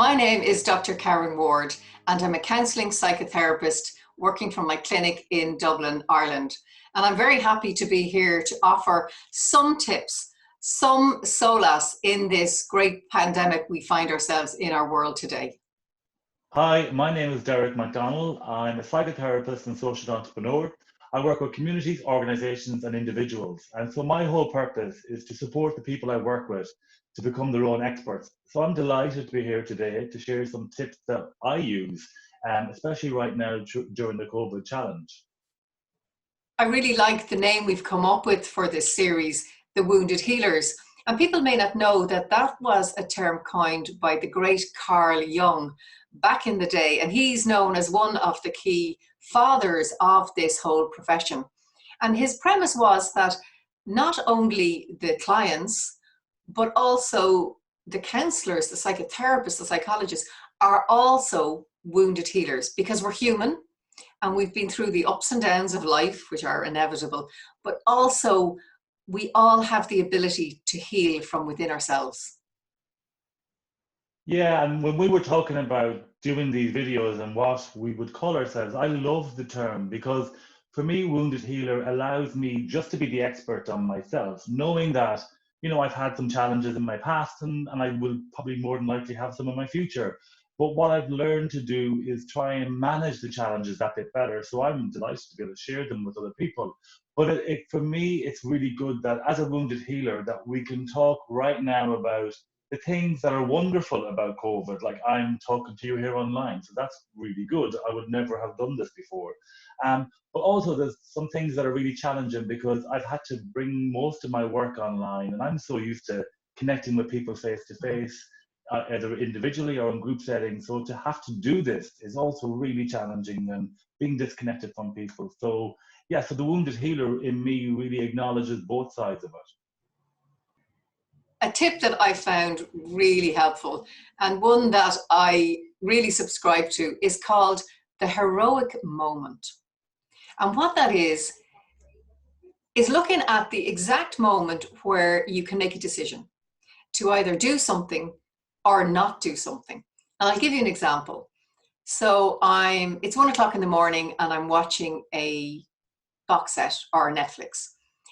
My name is Dr. Karen Ward, and I'm a counselling psychotherapist working from my clinic in Dublin, Ireland. And I'm very happy to be here to offer some tips, some solace in this great pandemic we find ourselves in our world today. Hi, my name is McDonnell. I'm a psychotherapist and social entrepreneur. I work with communities, organizations, and individuals. And so my whole purpose is to support the people I work with to become their own experts. So I'm delighted to be here today to share some tips that I use, especially right now during the COVID challenge. I really like the name we've come up with for this series, The Wounded Healers. And people may not know that that was a term coined by the great Carl Jung back in the day. And he's known as one of the key fathers of this whole profession. And his premise was that not only the clients, but also the counselors, the psychotherapists, the psychologists are also wounded healers, because we're human and we've been through the ups and downs of life, which are inevitable, but also we all have the ability to heal from within ourselves. Yeah, and when we were talking about doing these videos and what we would call ourselves, I love the term because for me, wounded healer allows me just to be the expert on myself, knowing that, I've had some challenges in my past and I will probably more than likely have some in my future. But what I've learned to do is try and manage the challenges that bit better. So I'm delighted to be able to share them with other people. But for me, it's really good that as a wounded healer, that we can talk right now about the things that are wonderful about COVID, like I'm talking to you here online. So that's really good. I would never have done this before. But also there's some things that are really challenging because I've had to bring most of my work online and I'm so used to connecting with people face to face, either individually or in group settings. So to have to do this is also really challenging and being disconnected from people. So yeah, so the wounded healer in me really acknowledges both sides of it. A tip that I found really helpful, and one that I really subscribe to, is called the heroic moment. And what that is looking at the exact moment where you can make a decision to either do something or not do something. And I'll give you an example. So it's 1 o'clock in the morning and I'm watching a box set or Netflix.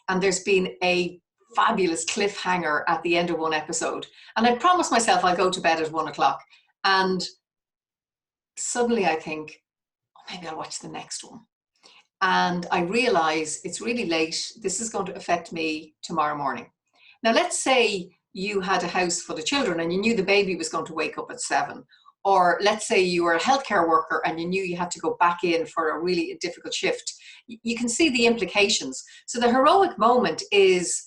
And there's been a fabulous cliffhanger at the end of one episode. And I promised myself I'll go to bed at 1 o'clock. And suddenly I think, oh, maybe I'll watch the next one. And I realize it's really late. This is going to affect me tomorrow morning. Now, let's say you had a house full of children and you knew the baby was going to wake up at 7. Or let's say you were a healthcare worker and you knew you had to go back in for a really difficult shift. You can see the implications. So the heroic moment is,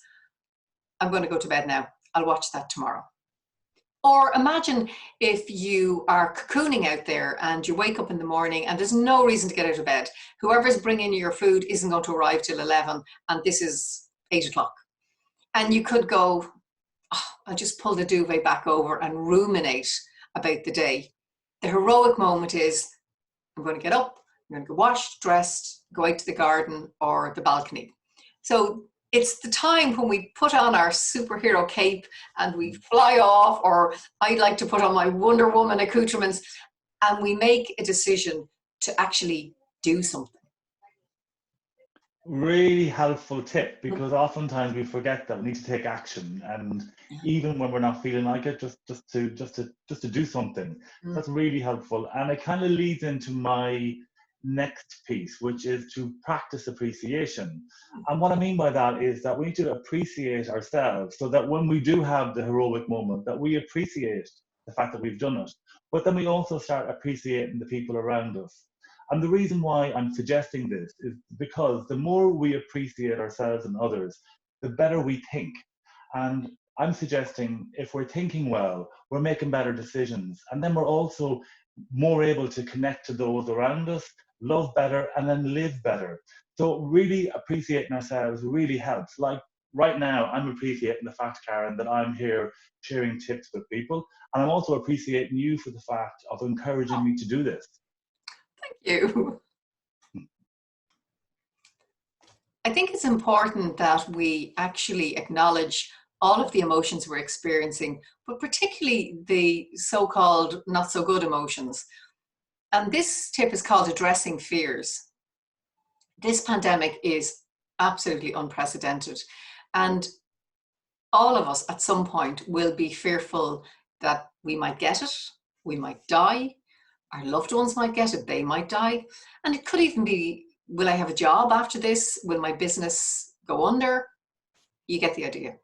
I'm going to go to bed now. I'll watch that tomorrow. Or imagine if you are cocooning out there and you wake up in the morning and there's no reason to get out of bed. Whoever's bringing you your food isn't going to arrive till 11 and this is 8 o'clock. And you could go, oh, I'll just pull the duvet back over and ruminate about the day. The heroic moment is, I'm going to get up, I'm going to get washed, dressed, go out to the garden or the balcony. So it's the time when we put on our superhero cape and we fly off, or I like to put on my Wonder Woman accoutrements, and we make a decision to actually do something. Really helpful tip, because oftentimes we forget that we need to take action, and even when we're not feeling like it, just to do something. That's really helpful, and it kind of leads into my next piece, which is to practice appreciation. And what I mean by that is that we need to appreciate ourselves, so that when we do have the heroic moment, that we appreciate the fact that we've done it, but then we also start appreciating the people around us. And the reason why I'm suggesting this is because the more we appreciate ourselves and others, the better we think. And I'm suggesting if we're thinking well, we're making better decisions. And then we're also more able to connect to those around us, love better, and then live better. So really appreciating ourselves really helps. Like right now, I'm appreciating the fact, Karen, that I'm here sharing tips with people. And I'm also appreciating you for the fact of encouraging me to do this. Thank you. I think it's important that we actually acknowledge all of the emotions we're experiencing, but particularly the so-called not so good emotions. And this tip is called addressing fears. This pandemic is absolutely unprecedented. And all of us at some point will be fearful that we might get it, we might die, our loved ones might get it, they might die. And it could even be, will I have a job after this? Will my business go under? You get the idea.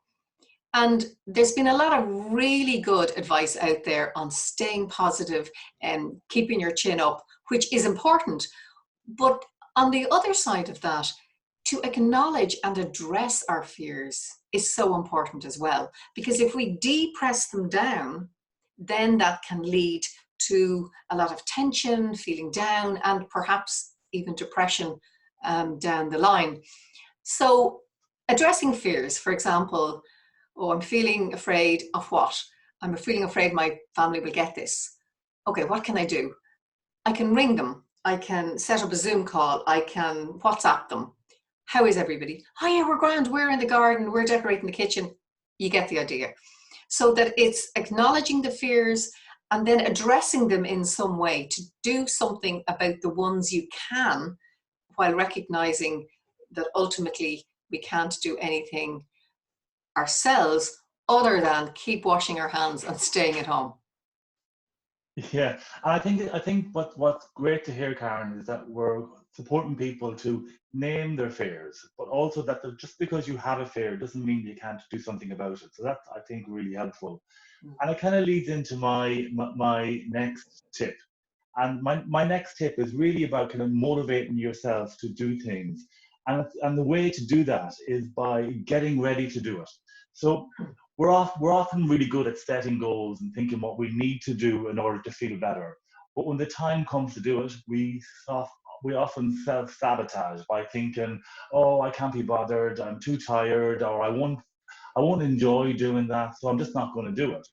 And there's been a lot of really good advice out there on staying positive and keeping your chin up, which is important. But on the other side of that, to acknowledge and address our fears is so important as well. Because if we depress them down, then that can lead to a lot of tension, feeling down, and perhaps even depression down the line. So addressing fears, for example, oh, I'm feeling afraid of what? I'm feeling afraid my family will get this. Okay, what can I do? I can ring them. I can set up a Zoom call. I can WhatsApp them. How is everybody? Oh yeah, we're grand. We're in the garden. We're decorating the kitchen. You get the idea. So that it's acknowledging the fears and then addressing them in some way to do something about the ones you can, while recognizing that ultimately we can't do anything ourselves other than keep washing our hands and staying at home. Yeah, and I think what's great to hear, Karen, is that we're supporting people to name their fears, but also that just because you have a fear doesn't mean you can't do something about it. So that's, I think, really helpful. And it kind of leads into my next tip. And my next tip is really about kind of motivating yourself to do things. And the way to do that is by getting ready to do it. So we're often really good at setting goals and thinking what we need to do in order to feel better. But when the time comes to do it, we often self-sabotage by thinking, oh, I can't be bothered, I'm too tired, or I won't enjoy doing that, so I'm just not going to do it.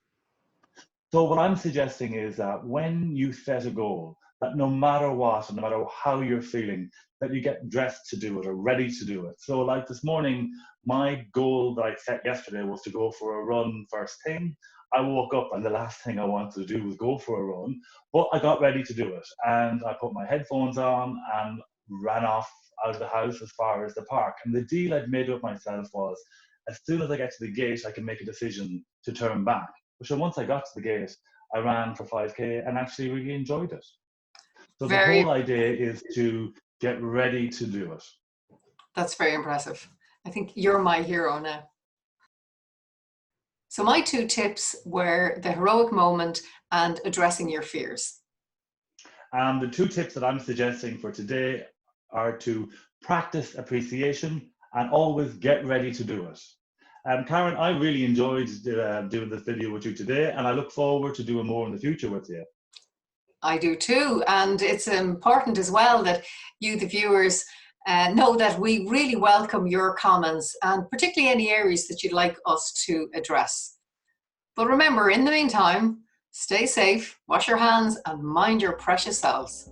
So what I'm suggesting is that when you set a goal, that no matter what, no matter how you're feeling, that you get dressed to do it or ready to do it. So like this morning, my goal that I set yesterday was to go for a run first thing. I woke up and the last thing I wanted to do was go for a run, but I got ready to do it. And I put my headphones on and ran off out of the house as far as the park. And the deal I'd made with myself was, as soon as I get to the gate, I can make a decision to turn back. So once I got to the gate, I ran for 5K and actually really enjoyed it. So the Very, whole idea is to get ready to do it. that's very impressive. I think you're my hero now. So my two tips were the heroic moment and addressing your fears. And the two tips that I'm suggesting for today are to practice appreciation and always get ready to do it. Karen, I really enjoyed doing this video with you today, and I look forward to doing more in the future with you. I do too. And it's important as well that you, the viewers, know that we really welcome your comments, and particularly any areas that you'd like us to address. But remember, in the meantime, stay safe, wash your hands, and mind your precious selves.